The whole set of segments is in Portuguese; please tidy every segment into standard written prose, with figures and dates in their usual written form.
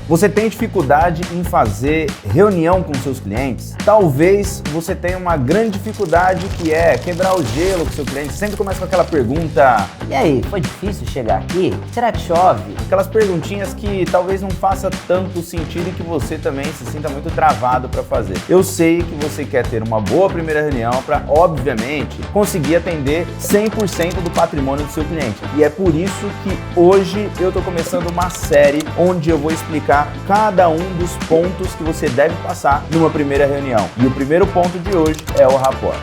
Você tem dificuldade em fazer reunião com seus clientes? Talvez você tenha uma grande dificuldade que é quebrar o gelo com seu cliente. Sempre começa com aquela pergunta: e aí, foi difícil chegar aqui? Será que chove? Aquelas perguntinhas que talvez não faça tanto sentido e que você também se sinta muito travado para fazer. Eu sei que você quer ter uma boa primeira reunião para, obviamente, conseguir atender 100% do patrimônio do seu cliente. E é por isso que hoje eu estou começando uma série onde eu vou explicar cada um dos pontos que você deve passar numa primeira reunião. E o primeiro ponto de hoje é o rapport.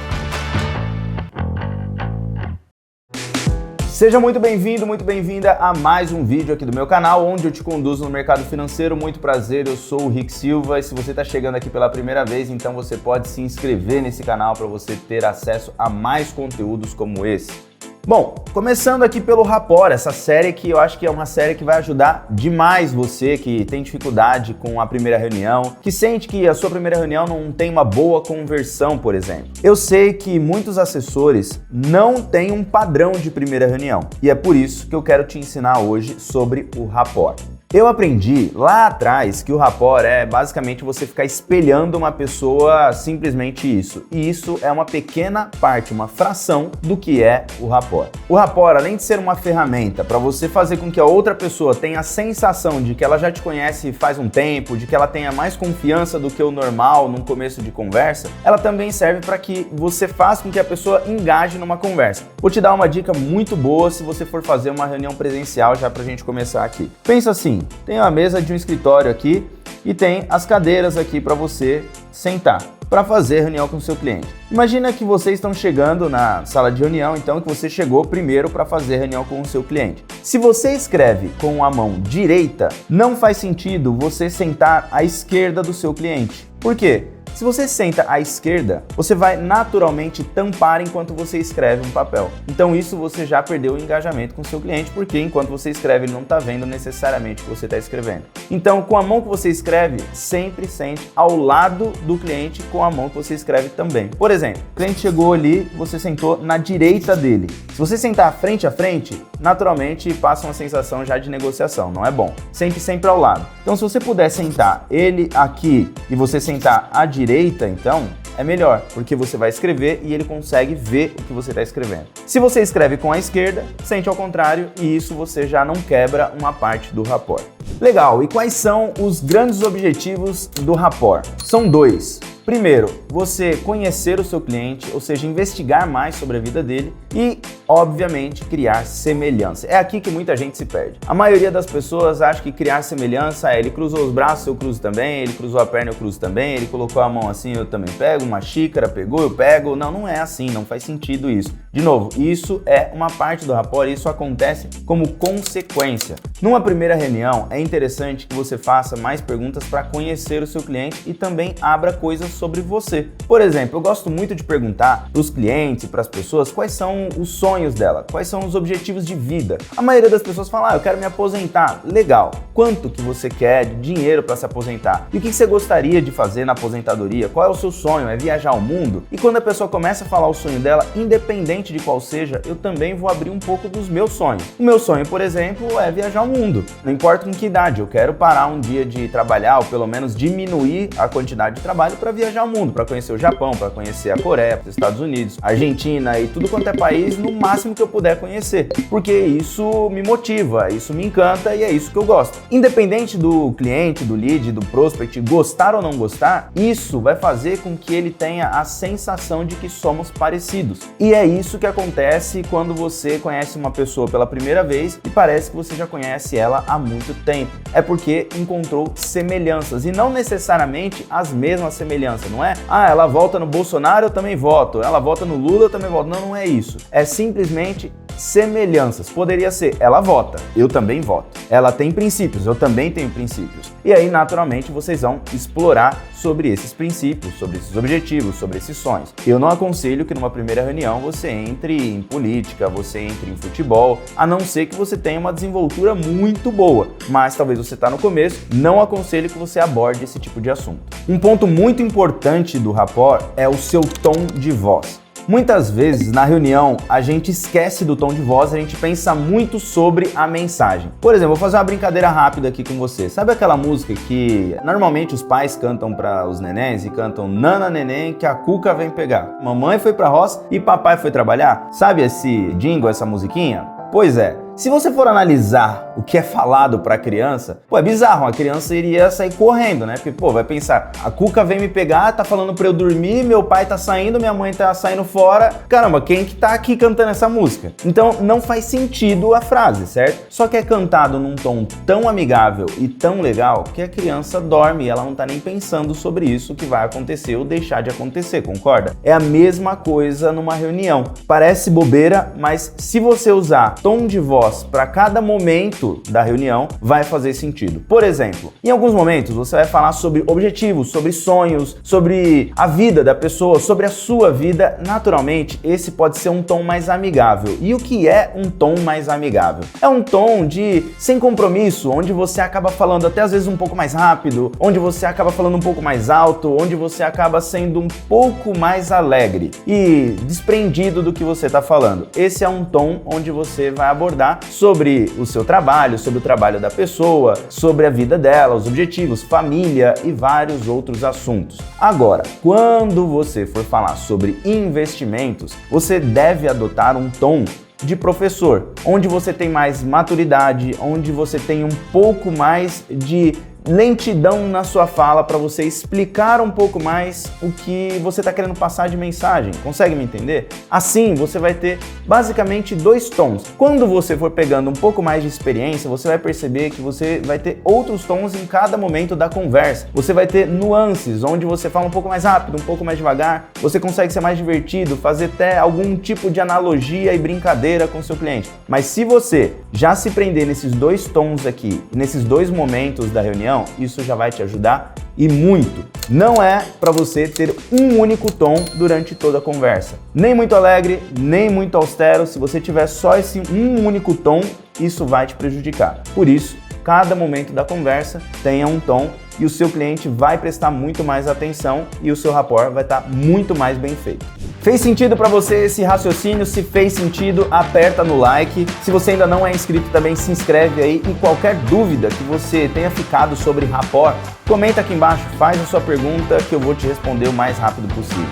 Seja muito bem-vindo, muito bem-vinda a mais um vídeo aqui do meu canal, onde eu te conduzo no mercado financeiro. Muito prazer, eu sou o Rick Silva e se você está chegando aqui pela primeira vez, então você pode se inscrever nesse canal para você ter acesso a mais conteúdos como esse. Bom, começando aqui pelo rapport, essa série que eu acho que é uma série que vai ajudar demais você que tem dificuldade com a primeira reunião, que sente que a sua primeira reunião não tem uma boa conversão, por exemplo. Eu sei que muitos assessores não têm um padrão de primeira reunião e é por isso que eu quero te ensinar hoje sobre o rapport. Eu aprendi lá atrás que o rapport é basicamente você ficar espelhando uma pessoa, simplesmente isso. E isso é uma pequena parte, uma fração do que é o rapport. O rapport, além de ser uma ferramenta para você fazer com que a outra pessoa tenha a sensação de que ela já te conhece faz um tempo, de que ela tenha mais confiança do que o normal num começo de conversa, ela também serve para que você faça com que a pessoa engaje numa conversa. Vou te dar uma dica muito boa se você for fazer uma reunião presencial já pra gente começar aqui. Pensa assim, tem a mesa de um escritório aqui e tem as cadeiras aqui para você sentar para fazer reunião com o seu cliente. Imagina que vocês estão chegando na sala de reunião, então que você chegou primeiro para fazer reunião com o seu cliente. Se você escreve com a mão direita, não faz sentido você sentar à esquerda do seu cliente. Por quê? Se você senta à esquerda, você vai naturalmente tampar enquanto você escreve um papel. Então isso você já perdeu o engajamento com o seu cliente, porque enquanto você escreve ele não está vendo necessariamente o que você está escrevendo. Então com a mão que você escreve, sempre sente ao lado do cliente com a mão que você escreve também. Por exemplo, o cliente chegou ali, você sentou na direita dele. Se você sentar frente a frente, naturalmente passa uma sensação já de negociação, não é bom. Sente sempre ao lado. Então se você puder sentar ele aqui e você sentar à direita, então é melhor, porque você vai escrever e ele consegue ver o que você está escrevendo. Se você escreve com a esquerda, sente ao contrário e isso você já não quebra uma parte do rapport. Legal, e quais são os grandes objetivos do rapport? São dois. Primeiro, você conhecer o seu cliente, ou seja, investigar mais sobre a vida dele e, obviamente, criar semelhança. É aqui que muita gente se perde. A maioria das pessoas acha que criar semelhança é ele cruzou os braços, eu cruzo também, ele cruzou a perna, eu cruzo também, ele colocou a mão assim, eu também pego, uma xícara pegou, eu pego. Não, não é assim, não faz sentido isso. De novo, isso é uma parte do rapport e isso acontece como consequência. Numa primeira reunião, é interessante que você faça mais perguntas para conhecer o seu cliente e também abra coisas sobre você. Por exemplo, eu gosto muito de perguntar para os clientes e para as pessoas quais são os sonhos dela, quais são os objetivos de vida. A maioria das pessoas fala, eu quero me aposentar. Legal. Quanto que você quer de dinheiro para se aposentar? E o que você gostaria de fazer na aposentadoria? Qual é o seu sonho? É viajar ao mundo? E quando a pessoa começa a falar o sonho dela, independente de qual seja, eu também vou abrir um pouco dos meus sonhos. O meu sonho, por exemplo, é viajar ao mundo. Não importa em que idade, eu quero parar um dia de trabalhar ou pelo menos diminuir a quantidade de trabalho para viajar ao mundo, para conhecer o Japão, para conhecer a Coreia, os Estados Unidos, Argentina e tudo quanto é país no máximo que eu puder conhecer, porque isso me motiva, isso me encanta e é isso que eu gosto. Independente do cliente, do lead, do prospect gostar ou não gostar, isso vai fazer com que ele tenha a sensação de que somos parecidos. E é isso que acontece quando você conhece uma pessoa pela primeira vez e parece que você já conhece ela há muito tempo. É porque encontrou semelhanças e não necessariamente as mesmas semelhanças, não é? Ela vota no Bolsonaro, eu também voto. Ela vota no Lula, eu também voto. Não, não é isso. É simplesmente semelhanças. Poderia ser, ela vota, eu também voto. Ela tem princípios, eu também tenho princípios. E aí, naturalmente, vocês vão explorar sobre esses princípios, sobre esses objetivos, sobre esses sonhos. Eu não aconselho que numa primeira reunião você entre em política, você entre em futebol, a não ser que você tenha uma desenvoltura muito boa. Mas talvez você está no começo, não aconselho que você aborde esse tipo de assunto. Um ponto muito importante do rapport é o seu tom de voz. Muitas vezes na reunião a gente esquece do tom de voz, a gente pensa muito sobre a mensagem. Por exemplo, vou fazer uma brincadeira rápida aqui com você. Sabe aquela música que normalmente os pais cantam para os nenéns e cantam Nana neném que a cuca vem pegar? Mamãe foi pra roça e papai foi trabalhar? Sabe esse jingle, essa musiquinha? Pois é. Se você for analisar o que é falado para a criança, é bizarro, a criança iria sair correndo, né? Porque, vai pensar, a cuca vem me pegar, tá falando para eu dormir, meu pai tá saindo, minha mãe tá saindo fora. Caramba, quem que tá aqui cantando essa música? Então, não faz sentido a frase, certo? Só que é cantado num tom tão amigável e tão legal que a criança dorme e ela não tá nem pensando sobre isso que vai acontecer ou deixar de acontecer, concorda? É a mesma coisa numa reunião. Parece bobeira, mas se você usar tom de voz para cada momento da reunião, vai fazer sentido. Por exemplo, em alguns momentos você vai falar sobre objetivos, sobre sonhos, sobre a vida da pessoa, sobre a sua vida. Naturalmente, esse pode ser um tom mais amigável. E o que é um tom mais amigável? É um tom de sem compromisso, onde você acaba falando até às vezes um pouco mais rápido, onde você acaba falando um pouco mais alto, onde você acaba sendo um pouco mais alegre e desprendido do que você está falando. Esse é um tom onde você vai abordar sobre o seu trabalho, sobre o trabalho da pessoa, sobre a vida dela, os objetivos, família e vários outros assuntos. Agora, quando você for falar sobre investimentos, você deve adotar um tom de professor, onde você tem mais maturidade, onde você tem um pouco mais de lentidão na sua fala para você explicar um pouco mais o que você está querendo passar de mensagem. Consegue me entender? Assim, você vai ter basicamente dois tons. Quando você for pegando um pouco mais de experiência, você vai perceber que você vai ter outros tons em cada momento da conversa. Você vai ter nuances, onde você fala um pouco mais rápido, um pouco mais devagar. Você consegue ser mais divertido, fazer até algum tipo de analogia e brincadeira com o seu cliente. Mas se você já se prender nesses dois tons aqui, nesses dois momentos da reunião, isso já vai te ajudar e muito. Não é para você ter um único tom durante toda a conversa. Nem muito alegre, nem muito austero. Se você tiver só esse um único tom, isso vai te prejudicar. Por isso, cada momento da conversa tenha um tom e o seu cliente vai prestar muito mais atenção e o seu rapport vai estar muito mais bem feito. Fez sentido para você esse raciocínio? Se fez sentido, aperta no like. Se você ainda não é inscrito, também se inscreve aí. E qualquer dúvida que você tenha ficado sobre rapport, comenta aqui embaixo, faz a sua pergunta que eu vou te responder o mais rápido possível.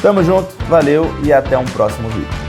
Tamo junto, valeu e até um próximo vídeo.